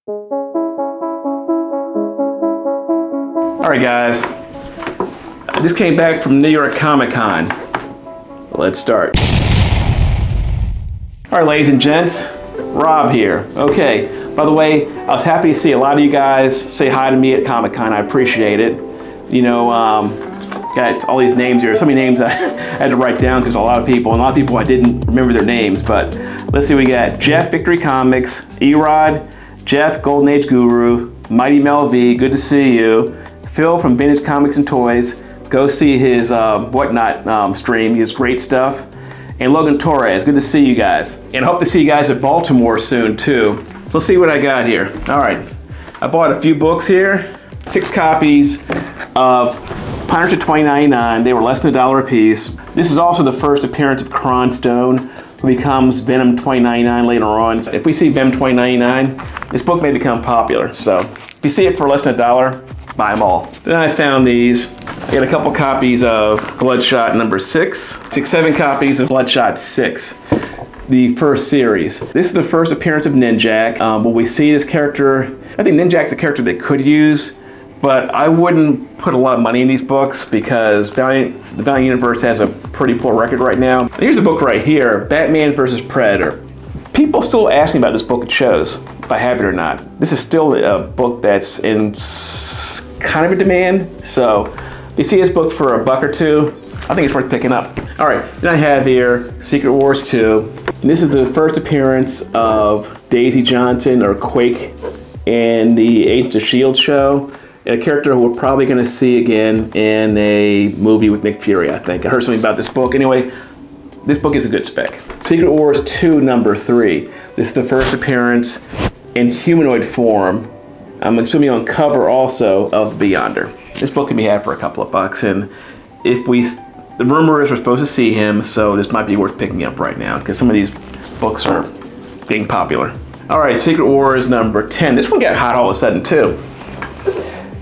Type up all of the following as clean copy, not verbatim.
All right, guys. I just came back from New York Comic-Con. Let's start. All right, ladies and gents, Rob here. Okay, by the way, I was happy to see a lot of you guys say hi to me at Comic-Con. I appreciate it. You know, got all these names here. So many names I had to write down because a lot of people, and a lot of people I didn't remember their names. But let's see, we got Jeff, Victory Comics, Erod, Jeff, Golden Age Guru, Mighty Mel V, good to see you. Phil from Vintage Comics and Toys, go see his Whatnot stream, he has great stuff. And Logan Torres, good to see you guys. And I hope to see you guys at Baltimore soon too. So let's see what I got here. All right, I bought a few books here, 6 copies of Pirates of 2099. They were less than $1 a piece. This is also the first appearance of Kron Stone, who becomes Venom 2099 later on. If we see Venom 2099, this book may become popular. So if you see it for less than $1, buy them all. Then I found these. I got a couple copies of Bloodshot number 6, 7 copies of Bloodshot 6, the first series. This is the first appearance of Ninjak. Will we see this character? I think Ninjak's a character they could use, but I wouldn't put a lot of money in these books because the Valiant Universe has a pretty poor record right now. And here's a book right here, Batman vs. Predator. People still ask me about this book at shows, if I have it or not. This is still a book that's in kind of a demand, so if you see this book for $1 or $2, I think it's worth picking up. All right, then I have here Secret Wars 2. And this is the first appearance of Daisy Johnson, or Quake, in the Agents of S.H.I.E.L.D. show. And a character who we're probably going to see again in a movie with Nick Fury, I think. I heard something about this book. Anyway, this book is a good spec. Secret Wars 2, number 3. This is the first appearance in humanoid form. I'm assuming on cover also of Beyonder. This book can be had for a couple of bucks, and the rumor is we're supposed to see him, so this might be worth picking up right now because some of these books are getting popular. All right, Secret Wars number 10. This one got hot all of a sudden too.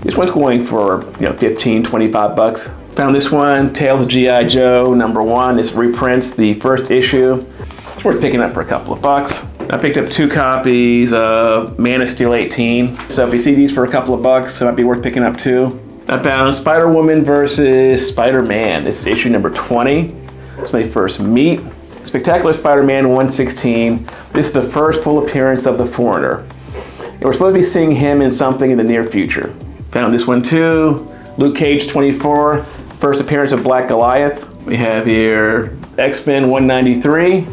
This one's going for 15, 25 bucks. Found this one, Tales of G.I. Joe number 1. This reprints the first issue. It's worth picking up for a couple of bucks. I picked up 2 copies of Man of Steel 18. So if you see these for a couple of bucks, it might be worth picking up too. I found Spider-Woman versus Spider-Man. This is issue number 20. It's when they first meet. Spectacular Spider-Man 116. This is the first full appearance of the Foreigner. And we're supposed to be seeing him in something in the near future. Found this one too. Luke Cage 24. First appearance of Black Goliath. We have here X-Men 193.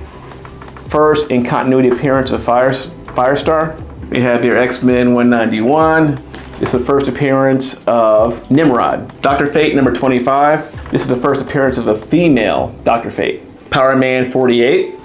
First in continuity appearance of Firestar. We have here X-Men 191. This is the first appearance of Nimrod. Dr. Fate number 25. This is the first appearance of a female Dr. Fate. Power Man 48.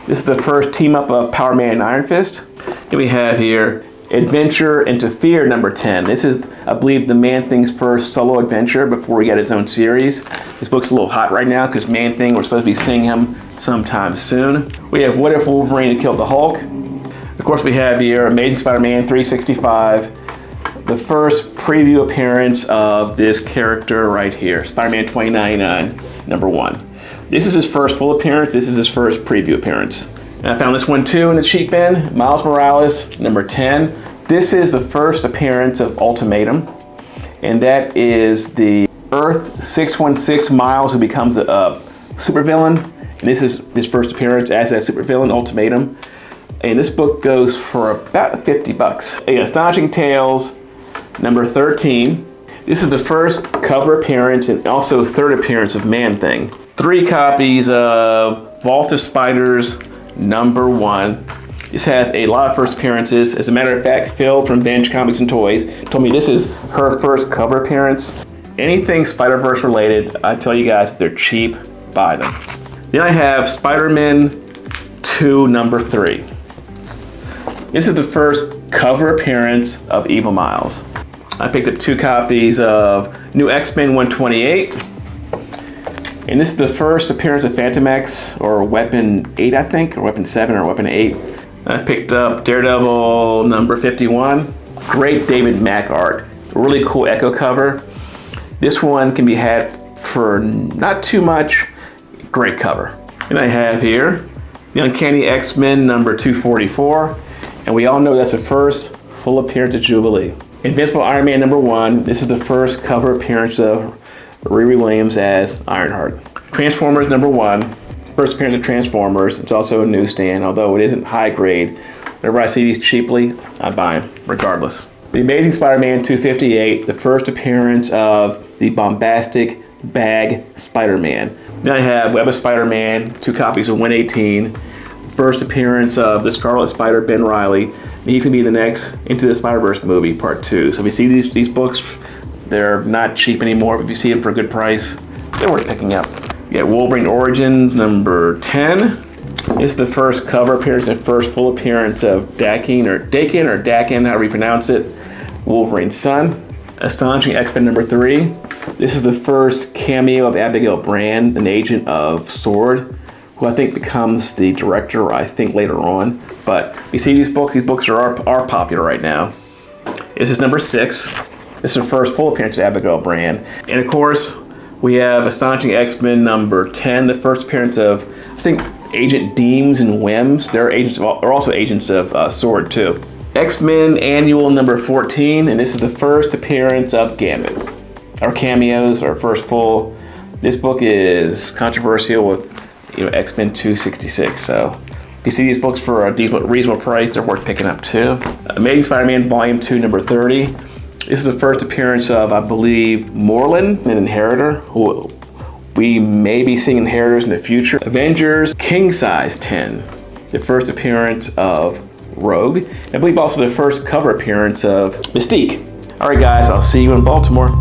This is the first team up of Power Man and Iron Fist. Then we have here Adventure into Fear number 10. This is, I believe, the Man-Thing's first solo adventure before he got his own series. This book's a little hot right now because Man-Thing, we're supposed to be seeing him sometime soon. We have What If Wolverine Had Killed the Hulk. Of course, we have here Amazing Spider-Man 365. The first preview appearance of this character right here, Spider-Man 2099, number 1. This is his first full appearance. This is his first preview appearance. And I found this one too in the cheap bin, Miles Morales, number 10. This is the first appearance of Ultimatum, and that is the Earth 616 Miles who becomes a supervillain. And this is his first appearance as that supervillain, Ultimatum. And this book goes for about 50 bucks. Again, Astonishing Tales, number 13. This is the first cover appearance and also third appearance of Man-Thing. 3 copies of Vault of Spiders, number 1. This has a lot of first appearances. As a matter of fact, Phil from Vintage Comics and Toys told me this is her first cover appearance. Anything Spider-Verse related, I tell you guys, if they're cheap, buy them. Then I have Spider-Man 2, number 3. This is the first cover appearance of Evil Miles. I picked up 2 copies of New X-Men 128. And this is the first appearance of Phantom X, or Weapon 8, I think, or Weapon 7, or Weapon 8. I picked up Daredevil number 51. Great David Mack art. Really cool Echo cover. This one can be had for not too much. Great cover. And I have here the Uncanny X-Men number 244. And we all know that's the first full appearance of Jubilee. Invincible Iron Man #1. This is the first cover appearance of Riri Williams as Ironheart. Transformers #1. First appearance of Transformers. It's also a newsstand, although it isn't high grade. Whenever I see these cheaply, I buy them, regardless. The Amazing Spider-Man 258, the first appearance of the bombastic bag Spider-Man. Then I have Web of Spider-Man, 2 copies of 118. First appearance of the Scarlet Spider, Ben Reilly. And he's gonna be the next Into the Spider-Verse movie, part 2. So if you see these books, they're not cheap anymore, but if you see them for a good price, they're worth picking up. You got Wolverine Origins #10. This is the first cover appearance and first full appearance of Dakin, however you pronounce it, Wolverine's son. Astonishing X-Men #3. This is the first cameo of Abigail Brand, an agent of SWORD, who I think becomes the director, I think later on. But you see these books are popular right now. This is #6. This is the first full appearance of Abigail Brand. And of course, we have Astonishing X-Men #10, the first appearance of, I think, Agent Deems and Wims. They're also agents of SWORD too. X-Men Annual #14, and this is the first appearance of Gambit. Our cameos, our first full. This book is controversial with, X-Men 266. So if you see these books for a reasonable price, they're worth picking up too. Amazing Spider-Man Volume 2 #30. This is the first appearance of, I believe, Morlun, an Inheritor, who we may be seeing Inheritors in the future. Avengers King Size 10, the first appearance of Rogue. I believe also the first cover appearance of Mystique. All right, guys, I'll see you in Baltimore.